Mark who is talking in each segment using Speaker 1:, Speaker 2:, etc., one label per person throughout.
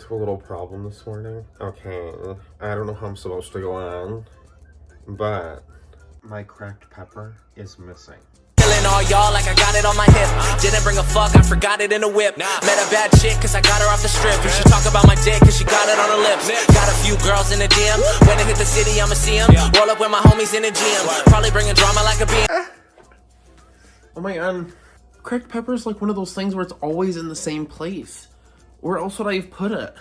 Speaker 1: into a little problem this morning. Okay, I don't know how I'm supposed to go on, but my cracked pepper is missing.
Speaker 2: Killing all y'all like I got it on my hip. Didn't bring a fuck, I forgot it in a whip. Met a bad chick cause I got her off the strip. You should talk about my dick cause she got it on her lips. Got a few girls in the DM. When I hit the city, I'ma see them. Roll up with my homies in the gym. Probably bringing drama like a BM.
Speaker 1: Oh my god. Cracked pepper is like one of those things where it's always in the same place. Where else would I have put it?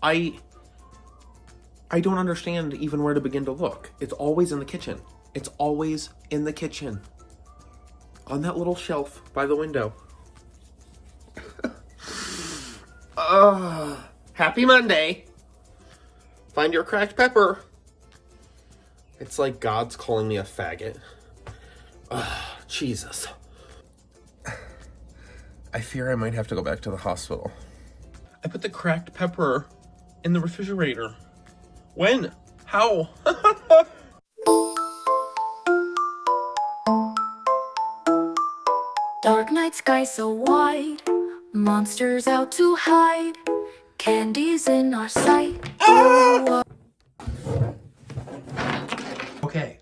Speaker 1: I don't understand even where to begin to look. It's always in the kitchen. It's always in the kitchen. On that little shelf by the window. Happy Monday. Find your cracked pepper. It's like God's calling me a faggot. Jesus. I fear I might have to go back to the hospital. I put the cracked pepper in the refrigerator. When? How?
Speaker 3: Dark night sky so wide, monsters out to hide, candies in our sight.
Speaker 4: Okay,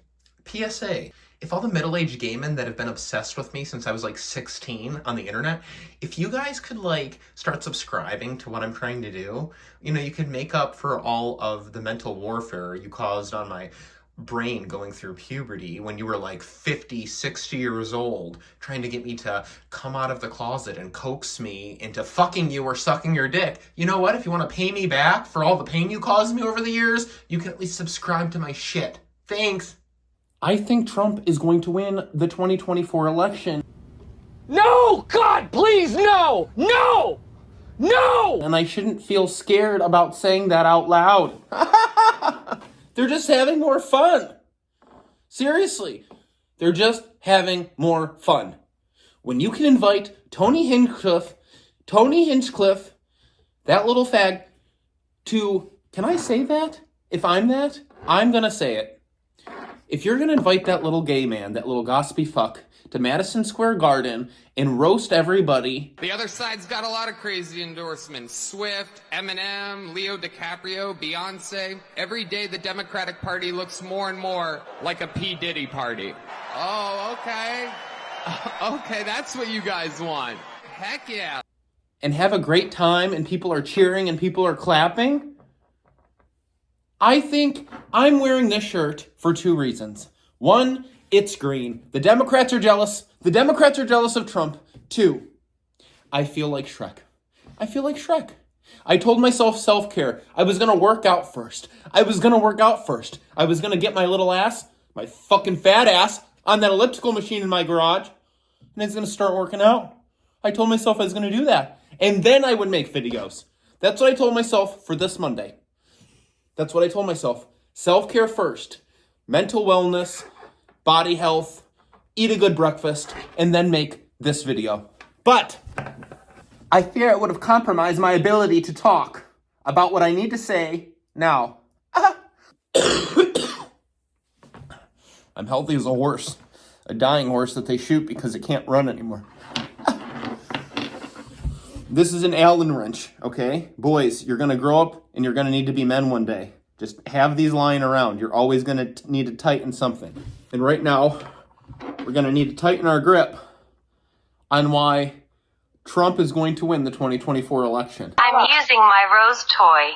Speaker 4: PSA. If all the middle-aged gay men that have been obsessed with me since I was like 16 on the internet, if you guys could like start subscribing to what I'm trying to do, you know, you could make up for all of the mental warfare you caused on my brain going through puberty when you were like 50, 60 years old, trying to get me to come out of the closet and coax me into fucking you or sucking your dick. You know what? If you want to pay me back for all the pain you caused me over the years, you can at least subscribe to my shit. Thanks.
Speaker 1: I think Trump is going to win the 2024 election.
Speaker 5: No! God, please, no! No! No!
Speaker 1: And I shouldn't feel scared about saying that out loud. They're just having more fun. Seriously. They're just having more fun. When you can invite Tony Hinchcliffe, that little fag, to, can I say that? If I'm that, I'm gonna say it. If you're going to invite that little gay man, that little gossipy fuck, to Madison Square Garden and roast everybody...
Speaker 6: The other side's got a lot of crazy endorsements. Swift, Eminem, Leo DiCaprio, Beyonce. Every day the Democratic Party looks more and more like a P. Diddy party. Oh, okay. Okay, that's what you guys want. Heck yeah.
Speaker 1: And have a great time and people are cheering and people are clapping... I think I'm wearing this shirt for two reasons. One, it's green. The Democrats are jealous. The Democrats are jealous of Trump. Two, I feel like Shrek. I told myself self-care. I was going to work out first. I was going to get my little ass, my fucking fat ass, on that elliptical machine in my garage. And I was going to start working out. I told myself I was going to do that. And then I would make videos. That's what I told myself for this Monday. That's what I told myself. Self-care first. Mental wellness, body health, eat a good breakfast, and then make this video. But I fear it would have compromised my ability to talk about what I need to say now. I'm healthy as a horse. A dying horse that they shoot because it can't run anymore. This is an Allen wrench, okay? Boys, you're going to grow up and you're going to need to be men one day. Just have these lying around. You're always going to need to tighten something. And right now, we're going to need to tighten our grip on why Trump is going to win the 2024 election.
Speaker 7: I'm using my rose toy.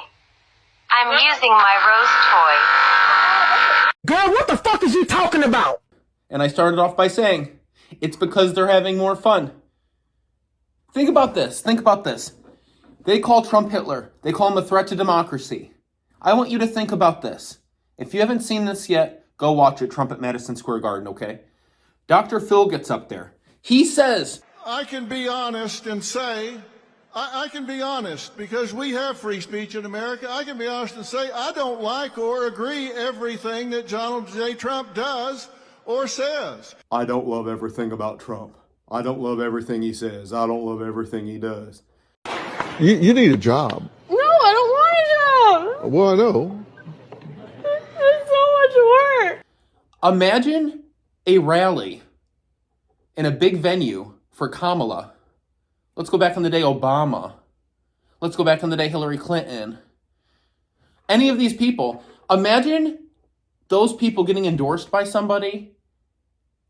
Speaker 5: Girl, what the fuck is you talking about?
Speaker 1: And I started off by saying, it's because they're having more fun. Think about this. They call Trump Hitler. They call him a threat to democracy. I want you to think about this. If you haven't seen this yet, go watch it, Trump at Madison Square Garden, okay? Dr. Phil gets up there. He says...
Speaker 8: I can be honest and say, I can be honest because we have free speech in America. I can be honest and say I don't like or agree everything that Donald J. Trump does or says.
Speaker 9: I don't love everything about Trump. I don't love everything he says. I don't love everything he does.
Speaker 8: You need a job.
Speaker 10: No, I don't want a job.
Speaker 8: Well, I know.
Speaker 10: It's so much work.
Speaker 1: Imagine a rally in a big venue for Kamala. Let's go back on the day Obama. Let's go back in the day, Hillary Clinton. Any of these people. Imagine those people getting endorsed by somebody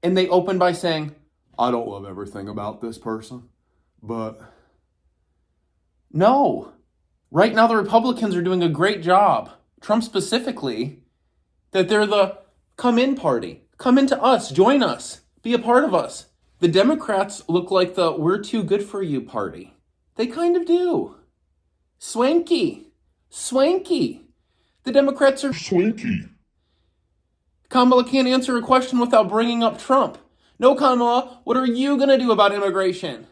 Speaker 1: and they open by saying,
Speaker 9: I don't love everything about this person, but...
Speaker 1: No. Right now the Republicans are doing a great job, Trump specifically, that they're the come in party. Come into us, join us, be a part of us. The Democrats look like the we're too good for you party. They kind of do. Swanky. The Democrats are swanky. Kamala can't answer a question without bringing up Trump. No, Kamala, what are you going to do about immigration?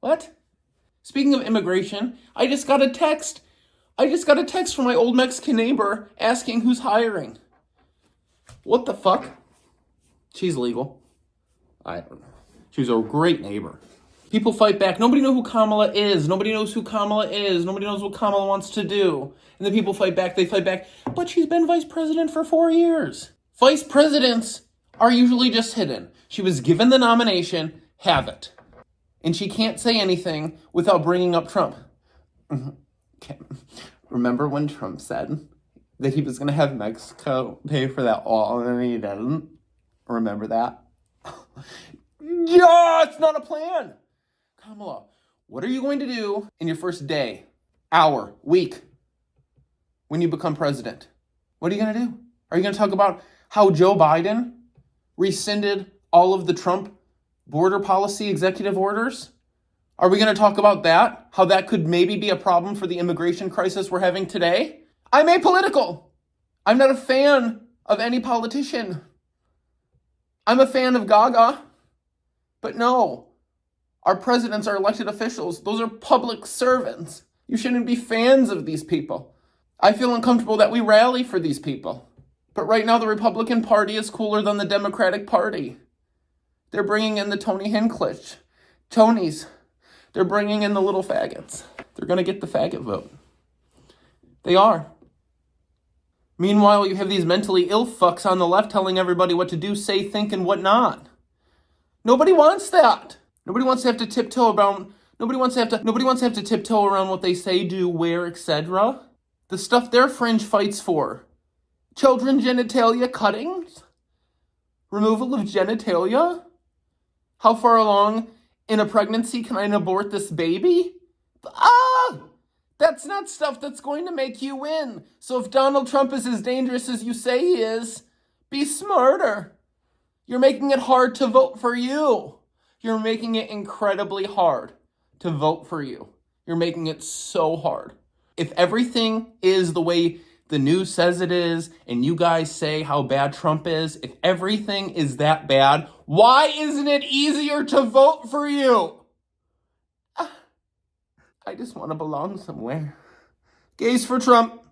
Speaker 1: What? Speaking of immigration, I just got a text from my old Mexican neighbor asking who's hiring. What the fuck? She's legal. I don't know. She's a great neighbor. People fight back. Nobody knows who Kamala is. Nobody knows who Kamala is. Nobody knows what Kamala wants to do. And then people fight back. They fight back. But she's been vice president for 4 years. Vice presidents are usually just hidden. She was given the nomination. Have it. And she can't say anything without bringing up Trump. Okay. Remember when Trump said that he was going to have Mexico pay for that wall and he didn't? Remember that? Yeah, it's not a plan. Kamala, what are you going to do in your first day, hour, week, when you become president? What are you going to do? Are you going to talk about how Joe Biden rescinded all of the Trump border policy executive orders? Are we going to talk about that? How that could maybe be a problem for the immigration crisis we're having today? I'm apolitical. I'm not a fan of any politician. I'm a fan of Gaga. But no, our presidents are elected officials. Those are public servants. You shouldn't be fans of these people. I feel uncomfortable that we rally for these people. But right now the Republican Party is cooler than the Democratic Party. They're bringing in the Tony Hincklitch. Tonys. They're bringing in the little faggots. They're going to get the faggot vote. They are. Meanwhile, you have these mentally ill fucks on the left telling everybody what to do, say, think, and what not. Nobody wants that. Nobody wants to have to tiptoe around. Nobody wants to have to tiptoe around what they say, do, wear, etc. The stuff their fringe fights for. Children genitalia cuttings? Removal of genitalia? How far along in a pregnancy can I abort this baby? That's not stuff that's going to make you win. So if Donald Trump is as dangerous as you say he is, be smarter. You're making it hard to vote for you. You're making it incredibly hard to vote for you. You're making it so hard. If everything is the way the news says it is, and you guys say how bad Trump is, if everything is that bad, why isn't it easier to vote for you? I just want to belong somewhere. Gays for Trump.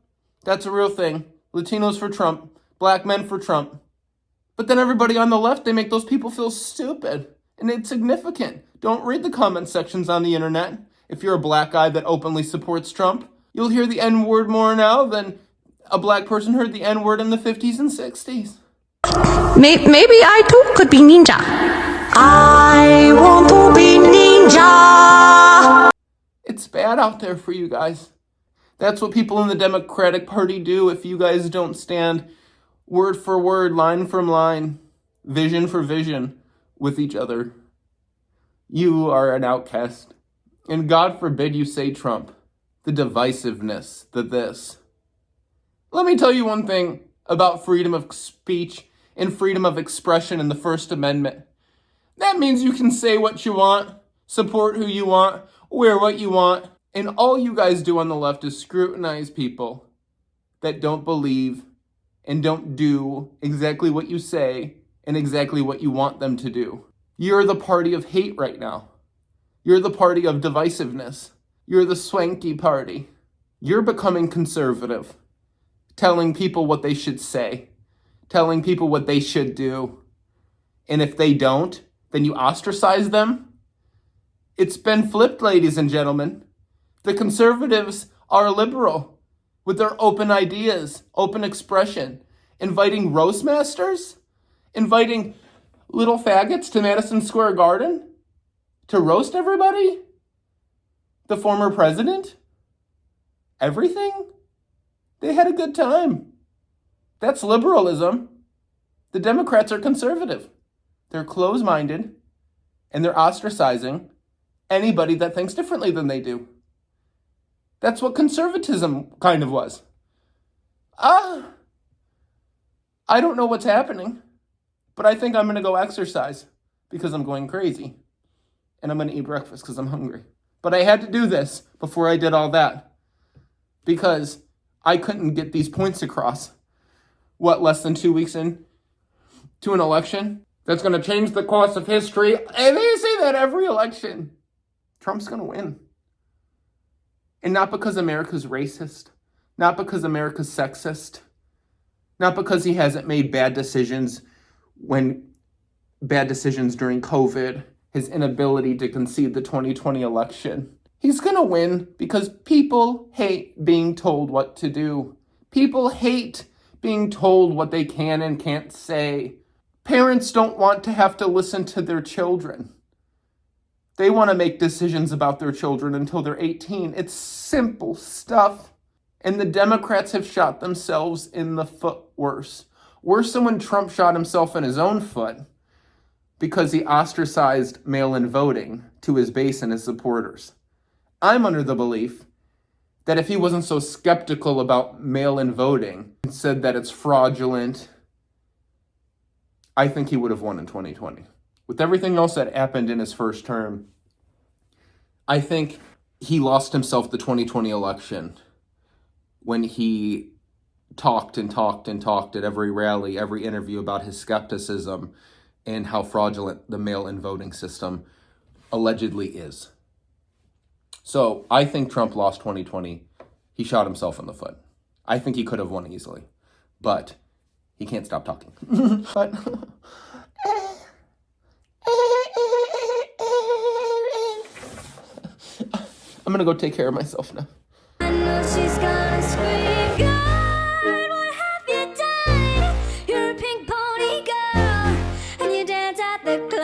Speaker 1: That's a real thing. Latinos for Trump. Black men for Trump. But then everybody on the left, they make those people feel stupid and insignificant. Don't read the comment sections on the internet. If you're a black guy that openly supports Trump, you'll hear the N-word more now than a black person heard the N-word in the 50s and 60s.
Speaker 10: Maybe I too could be ninja. I want to be ninja.
Speaker 1: It's bad out there for you guys. That's what people in the Democratic Party do if you guys don't stand word for word, line from line, vision for vision with each other. You are an outcast. And God forbid you say Trump. The divisiveness, the this. Let me tell you one thing about freedom of speech and freedom of expression in the First Amendment. That means you can say what you want, support who you want, wear what you want, and all you guys do on the left is scrutinize people that don't believe and don't do exactly what you say and exactly what you want them to do. You're the party of hate right now. You're the party of divisiveness. You're the swanky party. You're becoming conservative, telling people what they should say, telling people what they should do. And if they don't, then you ostracize them. It's been flipped, ladies and gentlemen. The conservatives are liberal with their open ideas, open expression, inviting roast masters, inviting little faggots to Madison Square Garden to roast everybody. the former president, everything. They had a good time. That's liberalism. The Democrats are conservative. They're closed-minded, and they're ostracizing anybody that thinks differently than they do. That's what conservatism kind of was. I don't know what's happening, but I think I'm going to go exercise because I'm going crazy. And I'm going to eat breakfast because I'm hungry. But I had to do this before I did all that because I couldn't get these points across. Less than 2 weeks in to an election that's going to change the course of history? And they say that every election. Trump's going to win. And not because America's racist, not because America's sexist, not because he hasn't made bad decisions during COVID, his inability to concede the 2020 election. He's going to win because people hate being told what to do. People hate being told what they can and can't say. Parents don't want to have to listen to their children. They want to make decisions about their children until they're 18. It's simple stuff. And the Democrats have shot themselves in the foot worse. Worse than when Trump shot himself in his own foot because he ostracized mail-in voting to his base and his supporters. I'm under the belief that if he wasn't so skeptical about mail-in voting and said that it's fraudulent, I think he would have won in 2020. With everything else that happened in his first term, I think he lost himself the 2020 election when he talked and talked and talked at every rally, every interview about his skepticism and how fraudulent the mail-in voting system allegedly is. So I think Trump lost 2020. He shot himself in the foot. I think he could have won easily, but he can't stop talking. But I'm gonna go take care of myself now.
Speaker 3: I know she's gonna scream, God, what have you done? You're a pink pony girl, and you dance at the club.